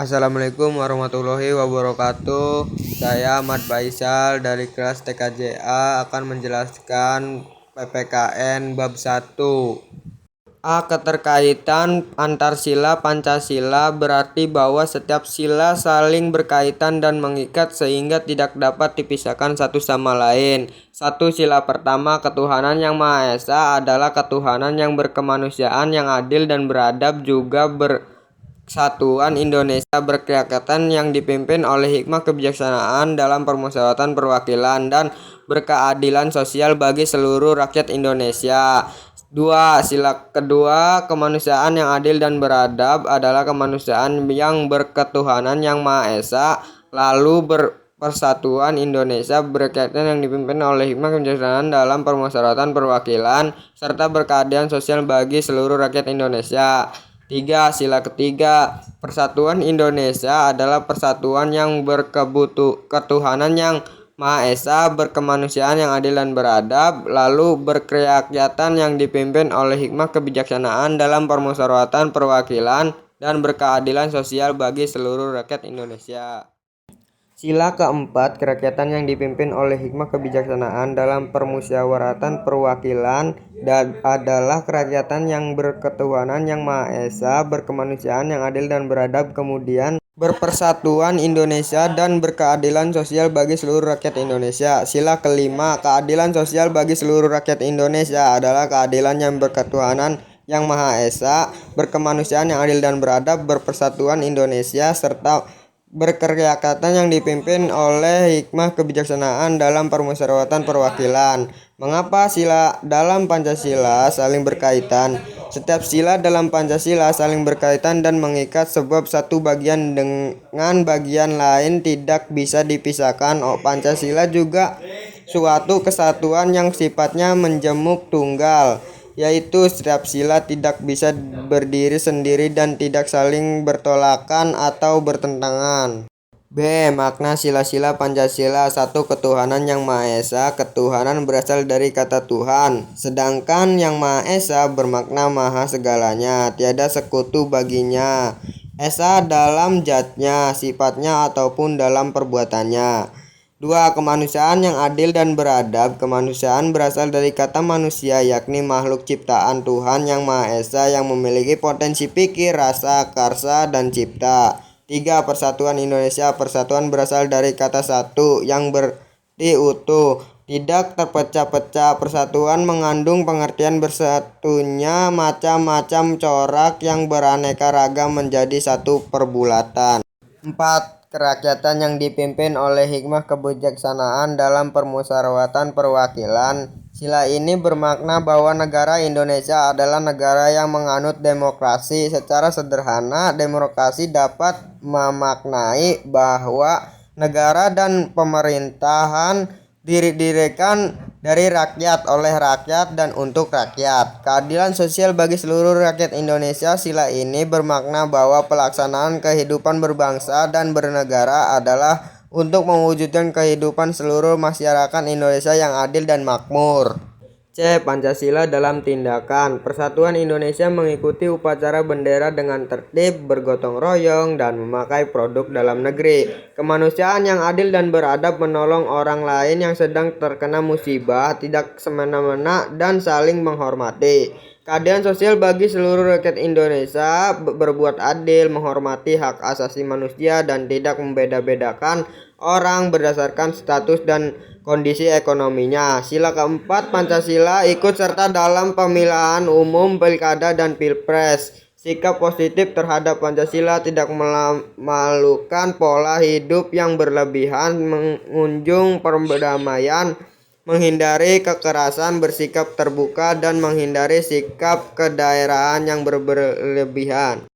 Assalamualaikum warahmatullahi wabarakatuh. Saya Ahmad Faisal dari kelas TKJA akan menjelaskan PPKN bab 1. Keterkaitan antar sila Pancasila berarti bahwa setiap sila saling berkaitan dan mengikat sehingga tidak dapat dipisahkan satu sama lain. Satu sila pertama, ketuhanan yang Maha Esa adalah ketuhanan yang berkemanusiaan, yang adil dan beradab, juga Kesatuan Indonesia Berkerakatan yang dipimpin oleh hikmah kebijaksanaan dalam permusyawaratan perwakilan dan berkeadilan sosial bagi seluruh rakyat Indonesia. 2. Sila kedua, kemanusiaan yang adil dan beradab adalah kemanusiaan yang berketuhanan yang Maha Esa, lalu Persatuan Indonesia Berkerakatan yang dipimpin oleh hikmah kebijaksanaan dalam permusyawaratan perwakilan serta berkeadilan sosial bagi seluruh rakyat Indonesia. 3. Sila ketiga, Persatuan Indonesia adalah persatuan yang berketuhanan yang Maha Esa, berkemanusiaan yang adil dan beradab, lalu berkerakyatan yang dipimpin oleh hikmah kebijaksanaan dalam permusyawaratan perwakilan dan berkeadilan sosial bagi seluruh rakyat Indonesia. Sila keempat, kerakyatan yang dipimpin oleh hikmah kebijaksanaan dalam permusyawaratan perwakilan adalah kerakyatan yang berketuhanan yang Maha Esa, berkemanusiaan yang adil dan beradab, kemudian berpersatuan Indonesia dan berkeadilan sosial bagi seluruh rakyat Indonesia. Sila kelima, keadilan sosial bagi seluruh rakyat Indonesia adalah keadilan yang berketuhanan yang Maha Esa, berkemanusiaan yang adil dan beradab, berpersatuan Indonesia, serta berkerakatan yang dipimpin oleh hikmah kebijaksanaan dalam permusyawaratan perwakilan. Mengapa sila dalam Pancasila saling berkaitan? Setiap sila dalam Pancasila saling berkaitan dan mengikat sebab satu bagian dengan bagian lain tidak bisa dipisahkan. Pancasila juga suatu kesatuan yang sifatnya menjemuk tunggal, yaitu setiap sila tidak bisa berdiri sendiri dan tidak saling bertolakan atau bertentangan. B. Makna sila-sila Pancasila. 1. Ketuhanan yang Maha Esa. Ketuhanan berasal dari kata Tuhan, sedangkan yang Maha Esa bermakna maha segalanya, tiada sekutu baginya. Esa dalam zatnya, sifatnya ataupun dalam perbuatannya. 2. Kemanusiaan yang adil dan beradab. Kemanusiaan berasal dari kata manusia, yakni makhluk ciptaan Tuhan yang Maha Esa yang memiliki potensi pikir, rasa, karsa, dan cipta. 3. Persatuan Indonesia. Persatuan berasal dari kata satu, yang berarti utuh, tidak terpecah-pecah. Persatuan mengandung pengertian bersatunya macam-macam corak yang beraneka ragam menjadi satu perbulatan. 4. Kerakyatan yang dipimpin oleh hikmah kebijaksanaan dalam permusyawaratan perwakilan. Sila ini bermakna bahwa negara Indonesia adalah negara yang menganut demokrasi. Secara sederhana, demokrasi dapat memaknai bahwa negara dan pemerintahan didirikan dari rakyat, oleh rakyat, dan untuk rakyat. Keadilan sosial bagi seluruh rakyat Indonesia. Sila ini bermakna bahwa pelaksanaan kehidupan berbangsa dan bernegara adalah untuk mewujudkan kehidupan seluruh masyarakat Indonesia yang adil dan makmur. C. Pancasila dalam tindakan. Persatuan Indonesia mengikuti upacara bendera dengan tertib, bergotong royong, dan memakai produk dalam negeri. Kemanusiaan yang adil dan beradab menolong orang lain yang sedang terkena musibah, tidak semena-mena, dan saling menghormati. Keadilan sosial bagi seluruh rakyat Indonesia, berbuat adil, menghormati hak asasi manusia, dan tidak membeda-bedakan orang berdasarkan status dan kondisi ekonominya. Sila keempat, Pancasila ikut serta dalam pemilihan umum, pilkada, dan pilpres. Sikap positif terhadap Pancasila, tidak melakukan pola hidup yang berlebihan, mengunjung perdamaian, menghindari kekerasan, bersikap terbuka, dan menghindari sikap kedaerahan yang berlebihan.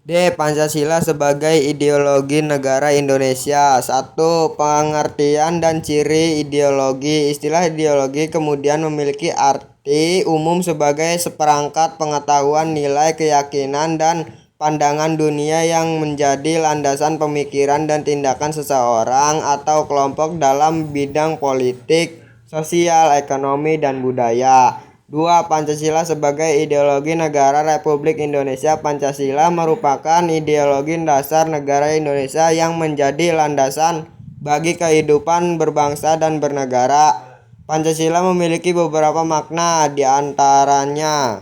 D. Pancasila sebagai ideologi negara Indonesia. 1. Pengertian dan ciri ideologi. Istilah ideologi kemudian memiliki arti umum sebagai seperangkat pengetahuan, nilai, keyakinan, dan pandangan dunia yang menjadi landasan pemikiran dan tindakan seseorang atau kelompok dalam bidang politik, sosial, ekonomi, dan budaya. 2. Pancasila sebagai ideologi negara Republik Indonesia. Pancasila merupakan ideologi dasar negara Indonesia yang menjadi landasan bagi kehidupan berbangsa dan bernegara. Pancasila memiliki beberapa makna, di antaranya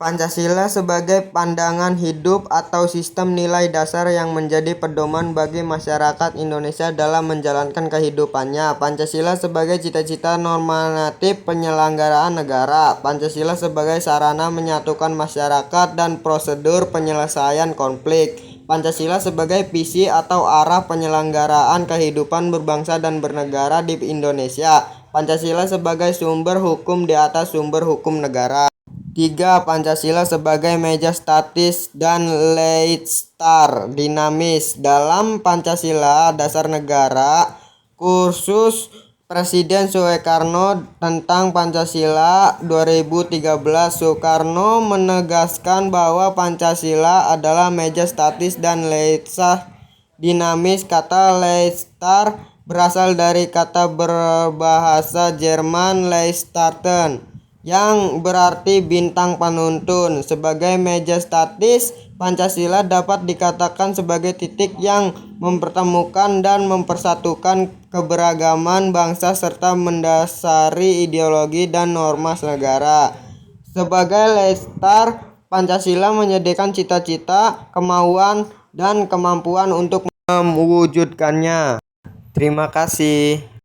Pancasila sebagai pandangan hidup atau sistem nilai dasar yang menjadi pedoman bagi masyarakat Indonesia dalam menjalankan kehidupannya. Pancasila sebagai cita-cita normatif penyelenggaraan negara. Pancasila sebagai sarana menyatukan masyarakat dan prosedur penyelesaian konflik. Pancasila sebagai visi atau arah penyelenggaraan kehidupan berbangsa dan bernegara di Indonesia. Pancasila sebagai sumber hukum di atas sumber hukum negara. 3. Pancasila sebagai meja statis dan Leicester dinamis. Dalam Pancasila Dasar Negara, kursus Presiden Soekarno tentang Pancasila 2013, Soekarno menegaskan bahwa Pancasila adalah meja statis dan Leicester dinamis. Kata Leicester berasal dari kata berbahasa Jerman Leicestern yang berarti bintang penuntun. Sebagai meja statis, Pancasila dapat dikatakan sebagai titik yang mempertemukan dan mempersatukan keberagaman bangsa serta mendasari ideologi dan norma negara. Sebagai Leicester, Pancasila menyediakan cita-cita, kemauan, dan kemampuan untuk mewujudkannya. Terima kasih.